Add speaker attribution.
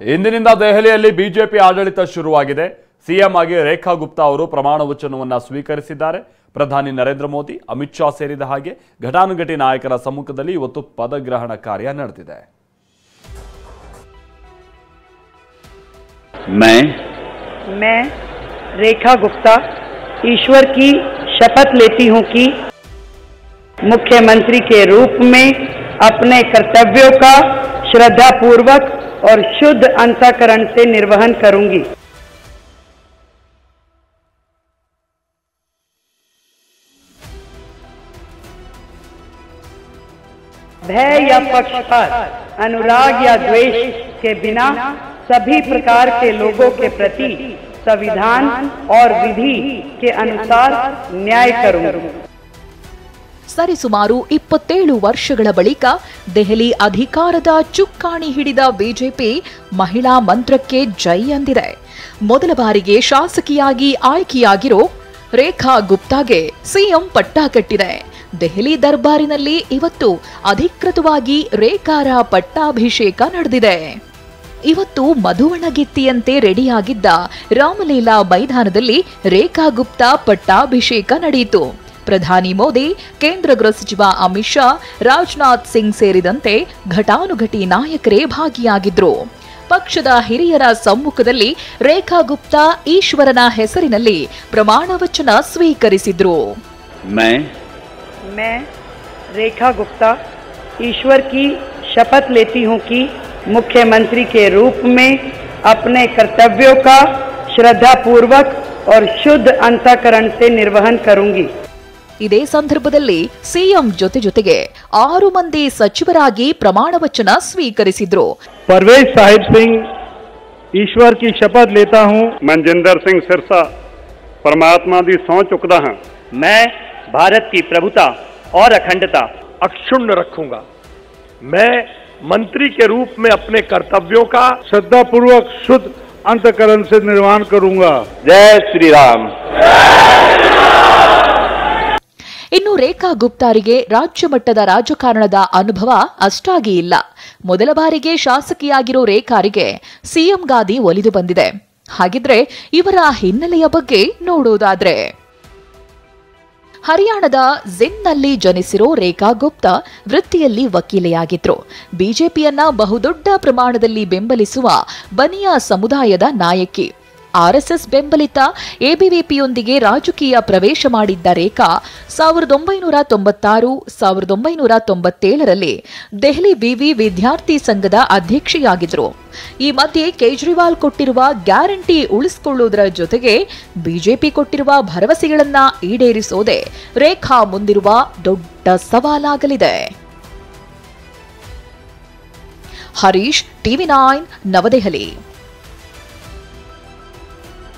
Speaker 1: ಇಂದಿನಿಂದ ದೆಹಲಿಯಲ್ಲಿ ಬಿಜೆಪಿ ಆಡಳಿತ ಶುರುವಾಗಿದೆ. ಸಿಎಂ ಆಗಿ ರೇಖಾ ಗುಪ್ತಾ ಅವರು ಪ್ರಮಾಣ ವಚನವನ್ನು ಸ್ವೀಕರಿಸಿದ್ದಾರೆ. ಪ್ರಧಾನಿ ನರೇಂದ್ರ ಮೋದಿ, ಅಮಿತ್ ಶಾ ಸೇರಿದ ಹಾಗೆ ಘಟಾನುಘಟಿ ನಾಯಕರ ಸಮ್ಮುಖದಲ್ಲಿ ಇವತ್ತು ಪದಗ್ರಹಣ ಕಾರ್ಯ ನಡೆದಿದೆ.
Speaker 2: मैं रेखा गुप्ता ईश्वर की शपथ लेती हूं कि मुख्यमंत्री के रूप में अपने कर्तव्यों का श्रद्धापूर्वक और शुद्ध अंतःकरण से निर्वहन करूंगी। भय या पक्षपात, अनुराग या द्वेष के बिना सभी प्रकार के लोगों के प्रति संविधान और विधि के अनुसार न्याय करूंगी।
Speaker 3: ಸರಿಸುಮಾರು 27 ವರ್ಷಗಳ ಬಳಿಕ ದೆಹಲಿ ಅಧಿಕಾರದ ಚುಕ್ಕಾಣಿ ಹಿಡಿದ ಬಿಜೆಪಿ ಮಹಿಳಾ ಮಂತ್ರಕ್ಕೆ ಜೈ ಅಂದಿದೆ. ಮೊದಲ ಬಾರಿಗೆ ಶಾಸಕಿಯಾಗಿ ಆಯ್ಕೆಯಾಗಿರೋ ರೇಖಾ ಗುಪ್ತಾಗೆ ಸಿಎಂ ಪಟ್ಟ ಕಟ್ಟಿದೆ. ದೆಹಲಿ ದರ್ಬಾರಿನಲ್ಲಿ ಇವತ್ತು ಅಧಿಕೃತವಾಗಿ ರೇಖಾರ ಪಟ್ಟಾಭಿಷೇಕ ನಡೆದಿದೆ. ಇವತ್ತು ಮಧುವಣಗಿತ್ತಿಯಂತೆ ರೆಡಿಯಾಗಿದ್ದ ರಾಮಲೀಲಾ ಮೈದಾನದಲ್ಲಿ ರೇಖಾ ಗುಪ್ತಾ ಪಟ್ಟಾಭಿಷೇಕ ನಡೆಯಿತು. ಪ್ರಧಾನಿ ಮೋದಿ, ಕೇಂದ್ರ ಗೃಹ ಸಚಿವ ಅಮಿತ್ ಶಾ, ರಾಜನಾಥ್ ಸಿಂಗ್ ಸೇರಿದಂತೆ ಘಟಾನುಘಟಿ ನಾಯಕರೇ ಭಾಗಿಯಾಗಿದ್ರು. ಪಕ್ಷದ ಹಿರಿಯರ ಸಮ್ಮುಖದಲ್ಲಿ ರೇಖಾ ಗುಪ್ತಾ ಈಶ್ವರನ ಹೆಸರಿನಲ್ಲಿ ಪ್ರಮಾಣ ವಚನ ಸ್ವೀಕರಿಸಿದ್ರು.
Speaker 2: मैं रेखा गुप्ता ईश्वर की शपथ लेती हूं कि मुख्यमंत्री के रूप में अपने कर्तव्यों का श्रद्धापूर्वक और शुद्ध अंतःकरण से निर्वहन करूंगी.
Speaker 3: ಇದೇ ಸಂದರ್ಭದಲ್ಲಿ ಸಿಎಂ ಜೊತೆಗೆ 6 ಮಂದಿ ಸಚಿವರಾಗಿ ಪ್ರಮಾಣ ವಚನ ಸ್ವೀಕರಿಸಿದ್ರು.
Speaker 4: परवेज साहिब सिंह ईश्वर की शपथ लेता हूं।
Speaker 5: मनजिंदर सिंह सिरसा परमात्मा दी सौं चुकदा हां।
Speaker 6: मैं भारत की प्रभुता और अखंडता
Speaker 4: अक्षुण्ण रखूंगा। मैं मंत्री के रूप में अपने कर्तव्यों का श्रद्धापूर्वक शुद्ध अंतःकरण से निर्वहन करूंगा।
Speaker 6: जय श्री राम।
Speaker 3: ಇನ್ನು ರೇಖಾ ಗುಪ್ತಾರಿಗೆ ರಾಜ್ಯ ಮಟ್ಟದ ರಾಜಕಾರಣದ ಅನುಭವ ಅಷ್ಟಾಗಿ ಇಲ್ಲ. ಮೊದಲ ಬಾರಿಗೆ ಶಾಸಕಿಯಾಗಿರೋ ರೇಖಾರಿಗೆ ಸಿಎಂ ಗಾದಿ ಒಲಿದು ಬಂದಿದೆ. ಹಾಗಿದ್ರೆ ಇವರ ಹಿನ್ನೆಲೆಯ ಬಗ್ಗೆ ನೋಡೋದಾದ್ರೆ, ಹರಿಯಾಣದ ಜಿಂದ್ನಲ್ಲಿ ಜನಿಸಿರೋ ರೇಖಾ ಗುಪ್ತಾ ವೃತ್ತಿಯಲ್ಲಿ ವಕೀಲೆಯಾಗಿದ್ರು. ಬಿಜೆಪಿಯನ್ನ ಬಹುದೊಡ್ಡ ಪ್ರಮಾಣದಲ್ಲಿ ಬೆಂಬಲಿಸುವ ಬನಿಯಾ ಸಮುದಾಯದ ನಾಯಕಿ. ಆರ್ಎಸ್ಎಸ್ ಬೆಂಬಲಿತ ಎಬಿವಿಪಿಯೊಂದಿಗೆ ರಾಜಕೀಯ ಪ್ರವೇಶ ಮಾಡಿದ್ದ ರೇಖಾ 1996, 1997ರಲ್ಲಿ ದೆಹಲಿ ವಿವಿ ವಿದ್ಯಾರ್ಥಿ ಸಂಘದ ಅಧ್ಯಕ್ಷೆಯಾಗಿದ್ರು. ಈ ಮಧ್ಯೆ ಕೇಜ್ರಿವಾಲ್ ಕೊಟ್ಟಿರುವ ಗ್ಯಾರಂಟಿ ಉಳಿಸಿಕೊಳ್ಳುವುದರ ಜೊತೆಗೆ ಬಿಜೆಪಿ ಕೊಟ್ಟಿರುವ ಭರವಸೆಗಳನ್ನ ಈಡೇರಿಸೋದೇ ರೇಖಾ ಮುಂದಿರುವ ದೊಡ್ಡ ಸವಾಲಾಗಲಿದೆ. ಹರೀಶ್, ಟಿವಿ9, ನವದೆಹಲಿ.